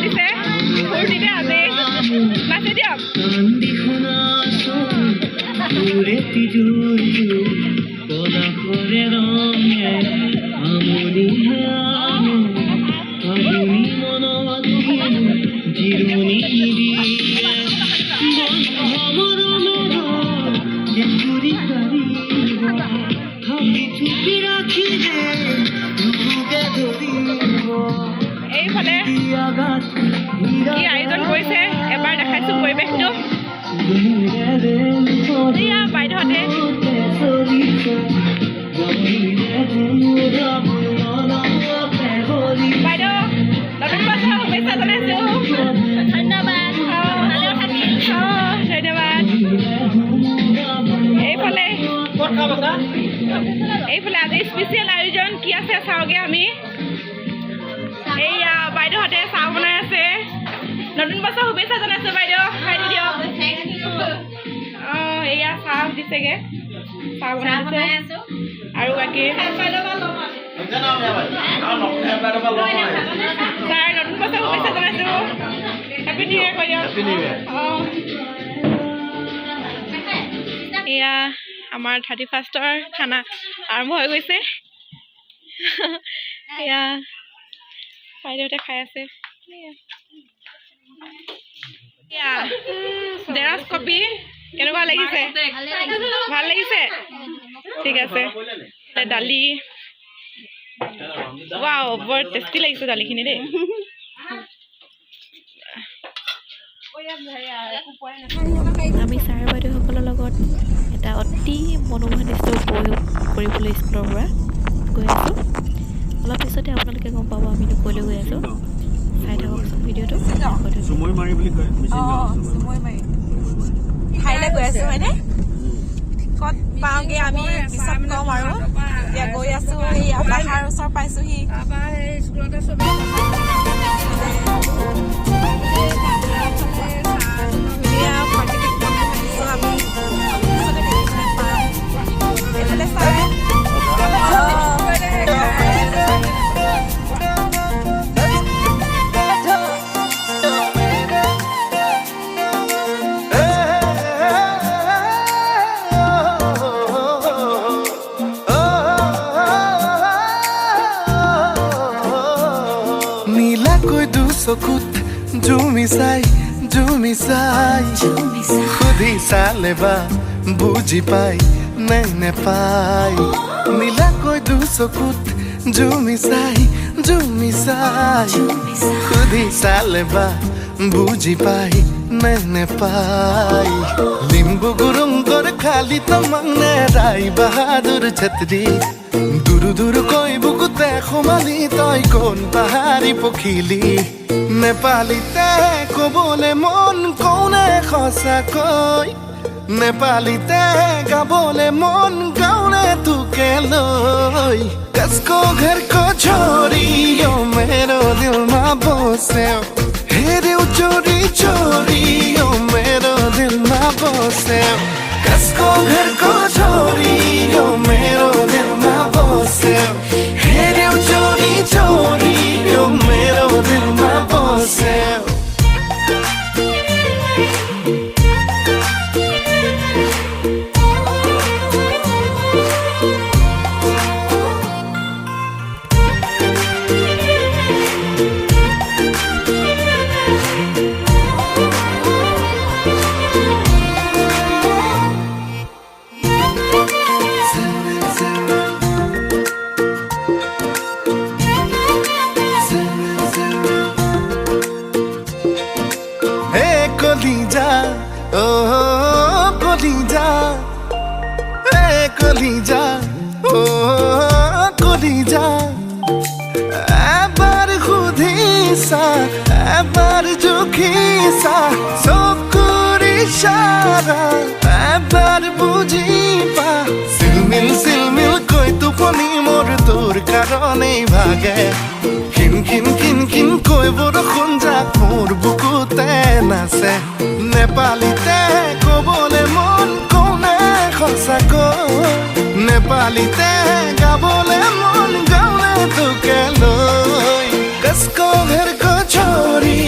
দিছে ফূৰ্তিতে আজি নাচি দিয়ক এইফালে কি আয়োজন কৰিছে এবাৰ দেখাইছো পৰিৱেশটো এয়া বাইদেউহঁতে বাইদেউ নতুন বছৰৰ শুভেচ্ছা জনাইছো ধন্যবাদ ধন্যবাদ এইফালে আজি স্পেচিয়েল আয়োজন কি আছে চাওঁগে আমি এইয়া বাইদেউহঁতে চাহ বনাই আছে নতুন বছৰ শুভেচ্ছা জনাইছো বাইদেউ খাই দিয়ক অঁ এয়া চাহ দিছেগে চাহ বনাই আছে আৰু বাকী ছাৰ নতুন বছৰ শুভেচ্ছা জনাইছো হেপী নিউ ইয়েৰ কৈ দিয়ক অঁ এয়া আমাৰ 31ৰ খানা আৰম্ভ হৈ গৈছে এয়া বাইদেউহঁতে খাই আছে জেৰক্স কপি কেনেকুৱা লাগিছে ভাল লাগিছে ঠিক আছে দালি ৱাও বৰ টেষ্টি লাগিছে দালিখিনি দেই আমি ছাৰ বাইদেউসকলৰ লগত এটা অতি মনোমোহা দৃশ্য উপভোগ কৰিবলৈ স্কুলৰ পৰা গৈ আছোঁ অলপ পিছতে আপোনালোকে গম পাব আমি ক'লৈ গৈ আছোঁ চাই থাককচোন ভিডিঅ'টো ঠাইলৈ গৈ আছোঁ হয়নে ক'ত পাওঁগৈ আমি পিছত ক'ম আৰু এতিয়া গৈ আছোঁ এই পাহাৰ ওচৰ পাইছোঁহি চকুত জুমি চাই সুধি চালে বা বুজি পাই নে নেপাই নীলাকৈ চকুত জুমি চাই সুধি চালে বা বুজি পাই নে নেপাই লিম্বু গুৰুংকৰ খালি তমাং নেৰাই বাহাদুৰ ছত্ৰী দুৰু দুৰু কৈ বুকুতে সোমালি তই কোন পাহাৰী পখিলি নেপালীতে ক'বলে মন কওনে সঁচাকৈ নেপালীতে গাবলে মন গাওনে তোকে লৈ कसको घर को छोड़ियो मेरो दिल में बसे हेरे चोरी चोरियो मेरो दिल में बसे कसको घर को छोड़ियो मेरो दिल में बसे हेरे चोरी चोरियो मेरो दिल में बसे কলিজা ও কলিজা কলিজা ও কলিজা এবার সুধিছা এবার জুখিছা চকুৰ ইশাৰা এবাৰ বুজিবা চিলমিল কৈ টোপনি মোৰ তোৰ কাৰণেই ভাগে খিন খিন খিন খিন কৈ বৰষুণ যাক মোৰ বুকুতে নাচে নেপালীতে ক'বলে মন কোনে সঁচাকৈ নেপালীতে গাবলে মন গাওনে তোকে লৈ कसको घर को छोरी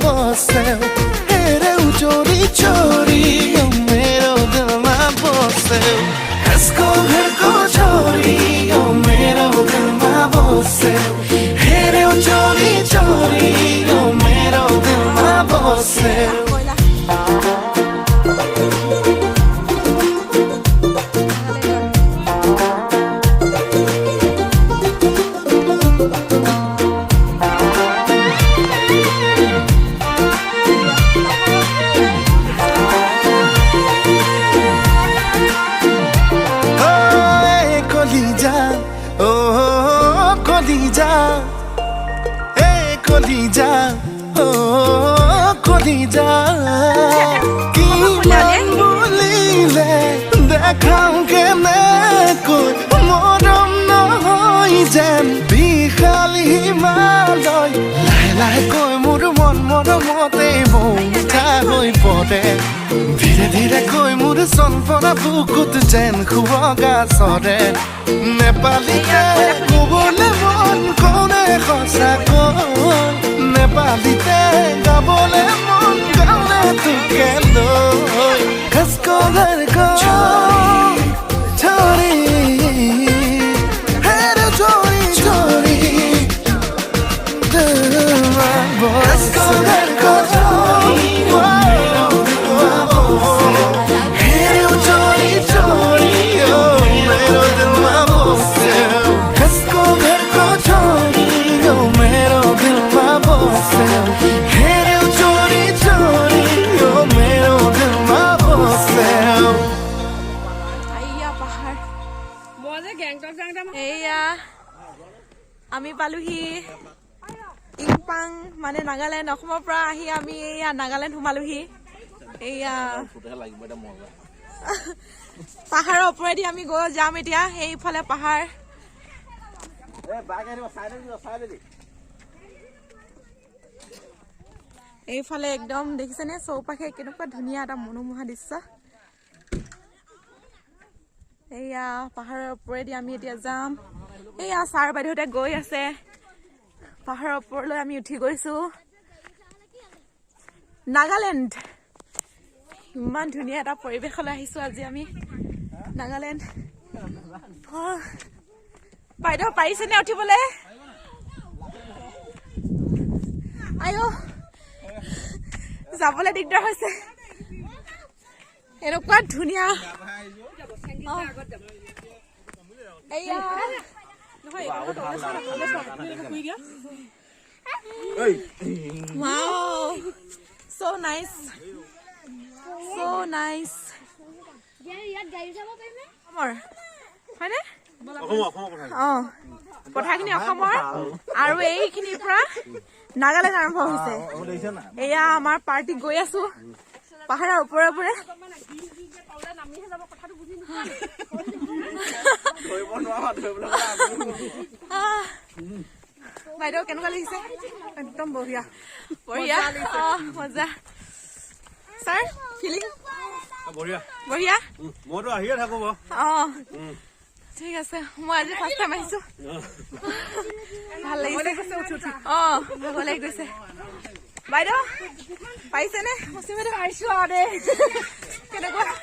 बसे तेरे चोरी चोरी ओ मेरो दिल में बसे इसको घर को चोरी ओ मेरो दिल में बसे तेरे चोरी चोरी ओ मेरो दिल में बसे কলিজা ও কলিজা কি বলিলে দেখাও কেনেকৈ মৰম নহয় যেন বিশাল হিমালয় লাহে লাহে কৈ মোৰ মন মৰমতে বৌঠা হৈ পৰে ধীৰে ধীৰে কৈ মোৰ চনপৰা বুকুত যেন খুৱগা চৰে নেপালীতে ক'বলৈ মন কৰে সঁচাকৈ নেপালীতে গাবলৈ মন গালে তোকে লৈ খচকো ঘৰ কো চোৰি হেৰে চোৰি চোৰি খচকো ঘৰ কো চোৰি হেৰে চোৰি চোৰি ও मेरो दिल में बसे खसको घर को चोरी ओ मेरो दिल में बसे हेरे चोरी चोरी ओ मेरो दिल में बसे আইয়া পাহাৰ মই যে গেংটক যাওঁতে এয়া আমি পালোহি ইংপাং মানে নাগালেণ্ড অসমৰ পৰা আহি আমি এয়া নাগালেণ্ড সোমালোহি এয়া পাহাৰৰ ওপৰেদি আমি গৈ যাম এতিয়া সেইফালে পাহাৰ এইফালে একদম দেখিছেনে চৌপাশে কেনেকুৱা ধুনীয়া এটা মনোমোহা দৃশ্য এয়া পাহাৰৰ ওপৰেদি আমি এতিয়া যাম এয়া ছাৰ বাইদেউহঁতে গৈ আছে পাহাৰৰ ওপৰলৈ আমি উঠি গৈছো নাগালেণ্ড ইমান ধুনীয়া এটা পৰিৱেশলৈ আহিছো আজি আমি নাগালেণ্ড বাইদেউ পাৰিছেনে উঠিবলৈ আইও যাবলৈ দিগদাৰ হৈছে এনেকুৱা ধুনীয়া এয়া wow so nice so nice ইয়াত গাড়ী যাব পাৰিম নে অসমৰ হয়নে কথাখিনি অসমৰ আৰু এইখিনিৰ পৰা নাগালেণ্ড আৰম্ভ হৈছে এয়া আমাৰ পাৰ্টি গৈ আছো পাহাৰৰ ওপৰে ওপৰে বাইদেউ কেনেকুৱা লাগিছে একদম বঢ়িয়া বঢ়িয়া মজা ছাৰ ফিলিং বঢ়িয়া বঢ়িয়া মইতো আহিয়ে থাকো বাৰু ঠিক আছে মই আজি ফাৰ্ষ্ট টাইম আহিছো ভাল লাগিছে ভাগৰ লাগি গৈছে বাইদেউ পাৰিছেনে মচিম বাইদেউ পাৰিছো আৰু দে কেনেকুৱা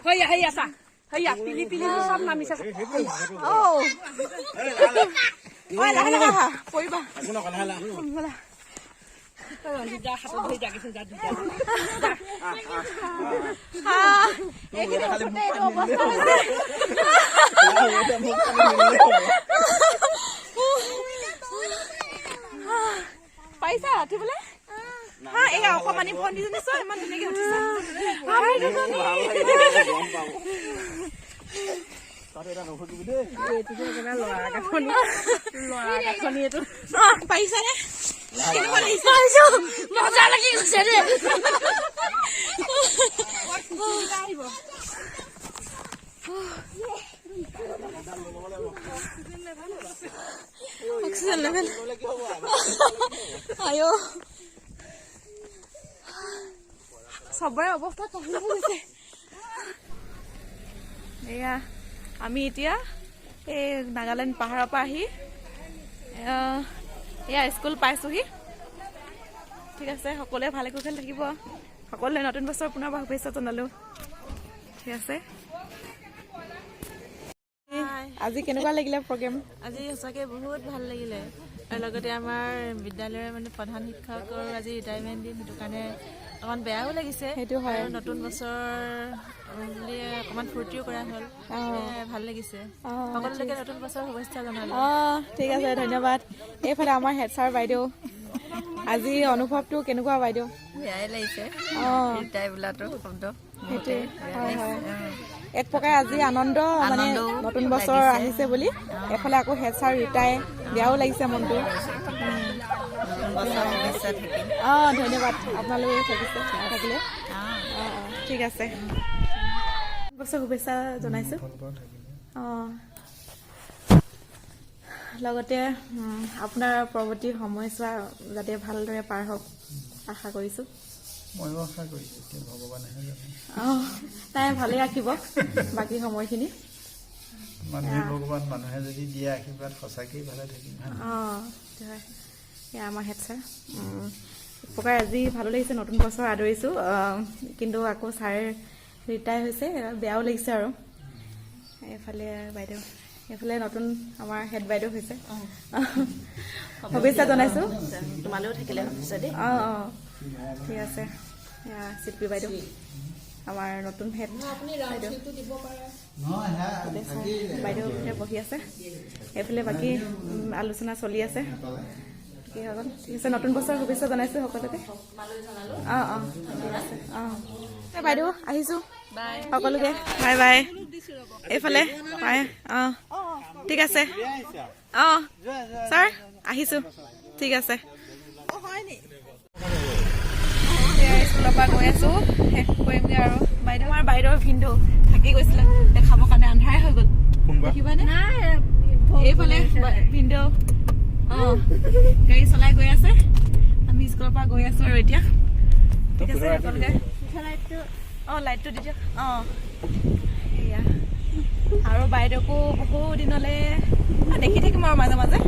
হৈয়া হেৰি আছা হৈয়া পিলি পিলি চব নামিছে লাহে লাহে আহা পৰিবা হাতত ধৰি জাগিছে যা পাৰিছা উঠিবলৈ এই অকমানি ভণ্টিজনী চোৱা ইমান ধুনীয়াকে উঠিছে পাৰিছানে মজা লাগি গৈছে ৰে অক্সিজেন লেভেল আয়ো সবৰে অৱস্থা কমি গৈছে এয়া আমি এতিয়া এই নাগালেণ্ড পাহাৰৰ পৰা আহি এয়া স্কুল পাইছোহি। ঠিক আছে, সকলোৱে ভালে কুশলে থাকিব। সকলোৱে নতুন বছৰ পুনৰ শুভেচ্ছা জনালোঁ। ঠিক আছে, আজি কেনেকুৱা লাগিলে প্ৰগ্ৰেম? আজি সঁচাকৈ বহুত ভাল লাগিলে। আৰু লগতে আমাৰ বিদ্যালয়ৰ মানে প্ৰধান শিক্ষকৰ আজি ৰিটায়াৰমেণ্ট দিম, সেইটো কাৰণে অকণমান বেয়াও লাগিছে। সেইটো হয়। আৰু নতুন বছৰ বুলি অকণমান ফূৰ্তিও কৰা হ'ল, ভাল লাগিছে। সকলোলৈকে নতুন বছৰ শুভেচ্ছা জনালোঁ। ঠিক আছে, ধন্যবাদ। এইফালে আমাৰ হেড ছাৰ বাইদেউ, আজি অনুভৱটো কেনেকুৱা বাইদেউ? বেয়াই লাগিছে ৰিটায়াৰ বোলাটো শব্দ। সেইটোৱে, হয় হয়। এক প্ৰকাৰে আজি আনন্দ, মানে নতুন বছৰ আহিছে বুলি। এফালে আকৌ হেড ছাৰ ৰিটায়াৰ, বেয়াও লাগিছে মনটো। ধন্যবাদ, আপোনালোকে থাকিলে। ঠিক আছে, বছৰ শুভেচ্ছা জনাইছোঁ। লগতে আপোনাৰ পৰৱৰ্তী সময়ছোৱা যাতে ভালদৰে পাৰ হওক আশা কৰিছোঁ। ময়ো আশা কৰিছোঁ, এতিয়া ভগৱানেহে জানে। তাই ভালে ৰাখিব বাকী সময়খিনি। মানুহে ভগৱান, মানুহে যদি দিয়ে আশীৰ্বাদ সঁচাকেই ভালে থাকিম। এয়া আমাৰ হেড ছাৰ। প্ৰকাৰে আজি ভালো লাগিছে, নতুন বছৰ আদৰিছোঁ। কিন্তু আকৌ ছাৰ ৰিটায়াৰ হৈছে, বেয়াও লাগিছে আৰু। এইফালে বাইদেউ, এইফালে নতুন আমাৰ হেড বাইদেউ হৈছে। শুভেচ্ছা জনাইছোঁ। তোমালৈও থাকিলে শুভেচ্ছা দেই। ঠিক আছে, এয়া চিল্পী বাইদেউ আমাৰ নতুন হেড বাইদেউ। বাইদেউ বহি আছে। এইফালে বাকী আলোচনা চলি আছে। ঠিক আছে, নতুন বছৰ শুভেচ্ছা জনাইছোঁ সকলোকে। বাইদেউ আহিছোঁ সকলোকে, বাই বাই। এইফালে বাই। ঠিক আছে, ছাৰ আহিছোঁ। ঠিক আছে, স্কুলৰ পৰা গৈ আছোঁ, শেষ কৰিমগৈ আৰু। বাইদেউ, আমাৰ বাইদেউৰ ভিনদেউ থাকি গৈছিলে, দেখাবৰ কাৰণে আন্ধাৰে হৈ গ'ল। দেখিবানে? এইফালে ভিনদেউ গাড়ী চলাই গৈ আছে। আমি স্কুলৰ পৰা গৈ আছোঁ আৰু এতিয়া। ঠিক আছে, সকলোকে লাইটটো দি দিয়ক। সেয়া আৰু বাইদেউকো বহু দিনলৈ দেখি থাকিম আৰু মাজে মাজে।